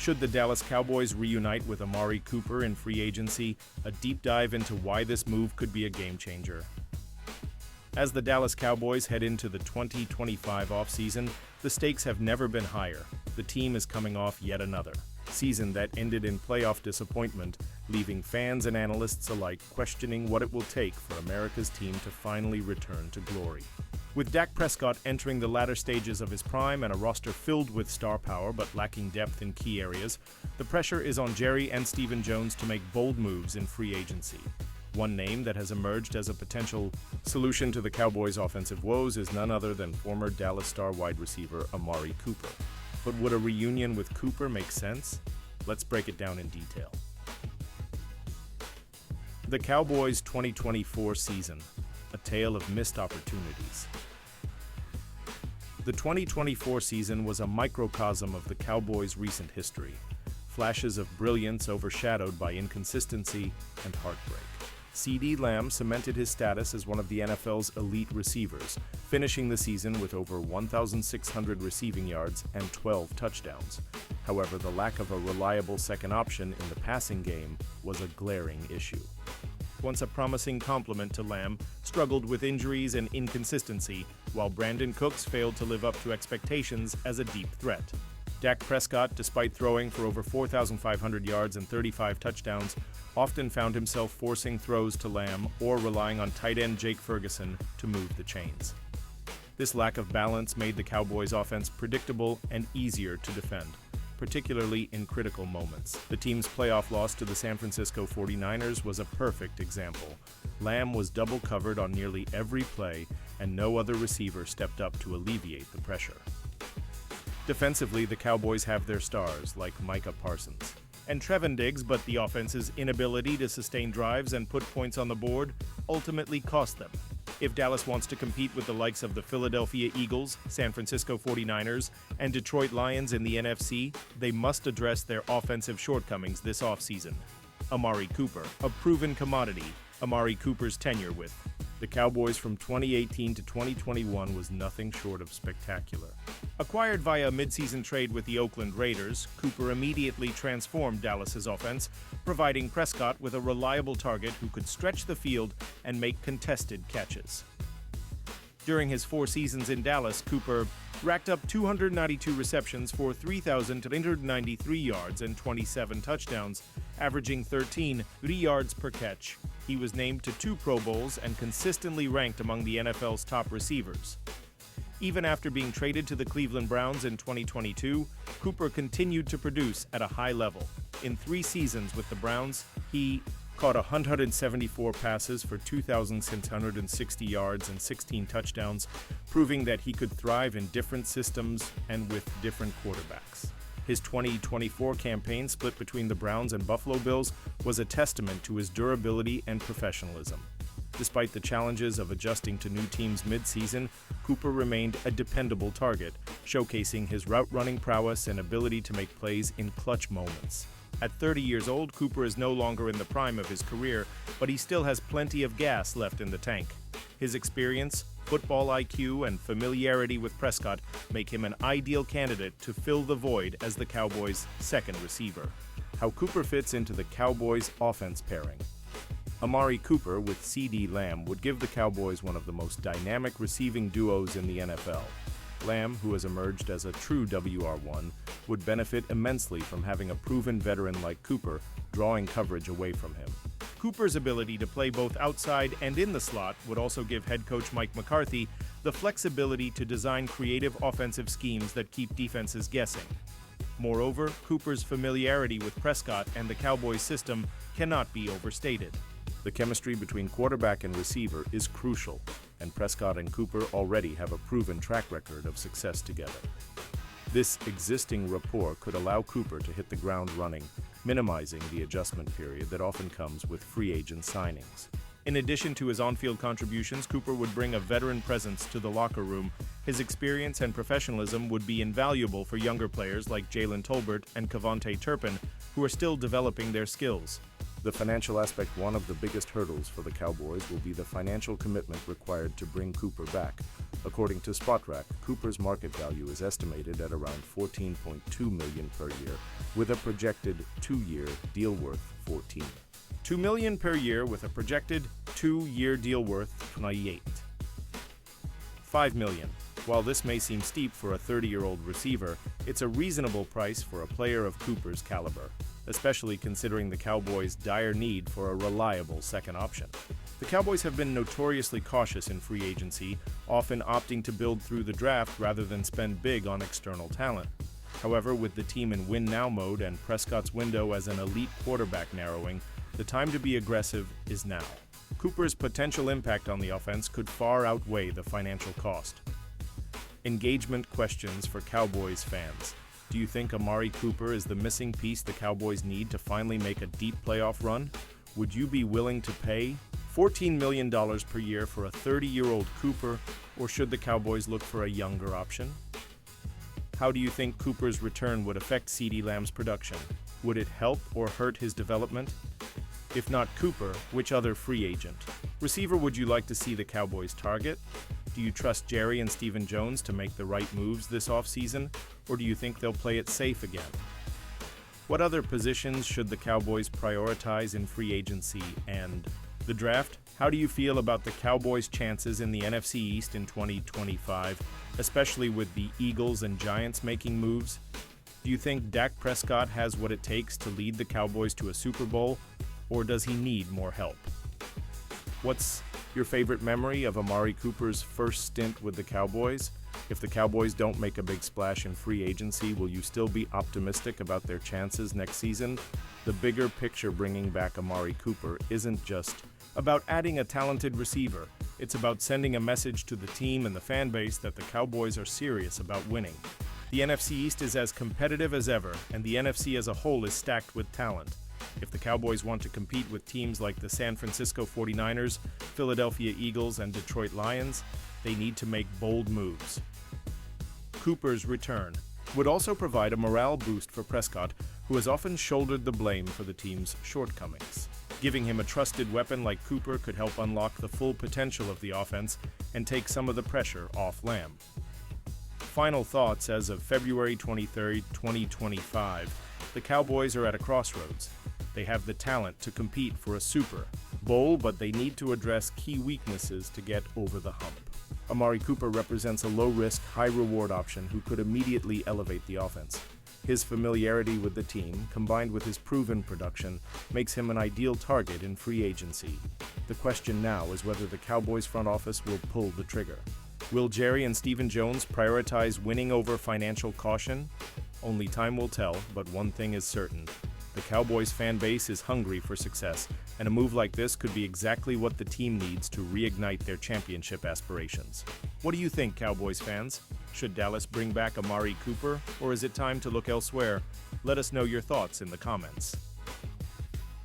Should the Dallas Cowboys reunite with Amari Cooper in free agency? A deep dive into why this move could be a game changer. As the Dallas Cowboys head into the 2025 offseason, the stakes have never been higher. The team is coming off yet another season that ended in playoff disappointment, leaving fans and analysts alike questioning what it will take for America's team to finally return to glory. With Dak Prescott entering the latter stages of his prime and a roster filled with star power but lacking depth in key areas, the pressure is on Jerry and Stephen Jones to make bold moves in free agency. One name that has emerged as a potential solution to the Cowboys' offensive woes is none other than former Dallas star wide receiver Amari Cooper. But would a reunion with Cooper make sense? Let's break it down in detail. The Cowboys' 2024 season, a tale of missed opportunities. The 2024 season was a microcosm of the Cowboys' recent history, flashes of brilliance overshadowed by inconsistency and heartbreak. CeeDee Lamb cemented his status as one of the NFL's elite receivers, finishing the season with over 1,600 receiving yards and 12 touchdowns. However, the lack of a reliable second option in the passing game was a glaring issue. Once a promising complement to Lamb, struggled with injuries and inconsistency, while Brandon Cooks failed to live up to expectations as a deep threat. Dak Prescott, despite throwing for over 4,500 yards and 35 touchdowns, often found himself forcing throws to Lamb or relying on tight end Jake Ferguson to move the chains. This lack of balance made the Cowboys' offense predictable and easier to defend, particularly in critical moments. The team's playoff loss to the San Francisco 49ers was a perfect example. Lamb was double covered on nearly every play, and no other receiver stepped up to alleviate the pressure. Defensively, the Cowboys have their stars, like Micah Parsons and Trevon Diggs, but the offense's inability to sustain drives and put points on the board ultimately cost them. If Dallas wants to compete with the likes of the Philadelphia Eagles, San Francisco 49ers, and Detroit Lions in the NFC, they must address their offensive shortcomings this offseason. Amari Cooper, a proven commodity. Amari Cooper's tenure with the Cowboys from 2018 to 2021 was nothing short of spectacular. Acquired via a midseason trade with the Oakland Raiders, Cooper immediately transformed Dallas's offense, providing Prescott with a reliable target who could stretch the field and make contested catches. During his 4 seasons in Dallas, Cooper racked up 292 receptions for 3,393 yards and 27 touchdowns, averaging 13 yards per catch. He was named to 2 Pro Bowls and consistently ranked among the NFL's top receivers. Even after being traded to the Cleveland Browns in 2022, Cooper continued to produce at a high level. In 3 seasons with the Browns, he caught 174 passes for 2,660 yards and 16 touchdowns, proving that he could thrive in different systems and with different quarterbacks. His 2024 campaign, split between the Browns and Buffalo Bills, was a testament to his durability and professionalism. Despite the challenges of adjusting to new teams mid-season, Cooper remained a dependable target, showcasing his route-running prowess and ability to make plays in clutch moments. At 30 years old, Cooper is no longer in the prime of his career, but he still has plenty of gas left in the tank. His experience, football IQ, and familiarity with Prescott make him an ideal candidate to fill the void as the Cowboys' second receiver. How Cooper fits into the Cowboys' offense pairing. Amari Cooper with CeeDee Lamb would give the Cowboys one of the most dynamic receiving duos in the NFL. Lamb, who has emerged as a true WR1, would benefit immensely from having a proven veteran like Cooper drawing coverage away from him. Cooper's ability to play both outside and in the slot would also give head coach Mike McCarthy the flexibility to design creative offensive schemes that keep defenses guessing. Moreover, Cooper's familiarity with Prescott and the Cowboys system cannot be overstated. The chemistry between quarterback and receiver is crucial, and Prescott and Cooper already have a proven track record of success together. This existing rapport could allow Cooper to hit the ground running, minimizing the adjustment period that often comes with free agent signings. In addition to his on-field contributions, Cooper would bring a veteran presence to the locker room. His experience and professionalism would be invaluable for younger players like Jalen Tolbert and Cavonte Turpin, who are still developing their skills. The financial aspect, one of the biggest hurdles for the Cowboys, will be the financial commitment required to bring Cooper back. According to SpotTrack, Cooper's market value is estimated at around $14.2 million per year, with a projected 2-year deal worth $2 million per year with a projected 2-year deal worth $5 million. While this may seem steep for a 30-year-old receiver, it's a reasonable price for a player of Cooper's caliber, especially considering the Cowboys' dire need for a reliable second option. The Cowboys have been notoriously cautious in free agency, often opting to build through the draft rather than spend big on external talent. However, with the team in win-now mode and Prescott's window as an elite quarterback narrowing, the time to be aggressive is now. Cooper's potential impact on the offense could far outweigh the financial cost. Engagement questions for Cowboys fans. Do you think Amari Cooper is the missing piece the Cowboys need to finally make a deep playoff run? Would you be willing to pay $14 million per year for a 30-year-old Cooper, or should the Cowboys look for a younger option? How do you think Cooper's return would affect CeeDee Lamb's production? Would it help or hurt his development? If not Cooper, which other free agent? Receiver would you like to see the Cowboys target? Do you trust Jerry and Stephen Jones to make the right moves this offseason, or do you think they'll play it safe again? What other positions should the Cowboys prioritize in free agency and the draft? How do you feel about the Cowboys' chances in the NFC East in 2025, especially with the Eagles and Giants making moves? Do you think Dak Prescott has what it takes to lead the Cowboys to a Super Bowl, or does he need more help? What's your favorite memory of Amari Cooper's first stint with the Cowboys? If the Cowboys don't make a big splash in free agency, will you still be optimistic about their chances next season? The bigger picture bringing back Amari Cooper isn't just about adding a talented receiver. It's about sending a message to the team and the fan base that the Cowboys are serious about winning. The NFC East is as competitive as ever, and the NFC as a whole is stacked with talent. If the Cowboys want to compete with teams like the San Francisco 49ers, Philadelphia Eagles, and Detroit Lions, they need to make bold moves. Cooper's return would also provide a morale boost for Prescott, who has often shouldered the blame for the team's shortcomings. Giving him a trusted weapon like Cooper could help unlock the full potential of the offense and take some of the pressure off Lamb. Final thoughts as of February 23, 2025. The Cowboys are at a crossroads. They have the talent to compete for a Super Bowl, but they need to address key weaknesses to get over the hump. Amari Cooper represents a low-risk, high-reward option who could immediately elevate the offense. His familiarity with the team, combined with his proven production, makes him an ideal target in free agency. The question now is whether the Cowboys front office will pull the trigger. Will Jerry and Stephen Jones prioritize winning over financial caution? Only time will tell, but one thing is certain. The Cowboys fan base is hungry for success, and a move like this could be exactly what the team needs to reignite their championship aspirations. What do you think, Cowboys fans? Should Dallas bring back Amari Cooper, or is it time to look elsewhere? Let us know your thoughts in the comments.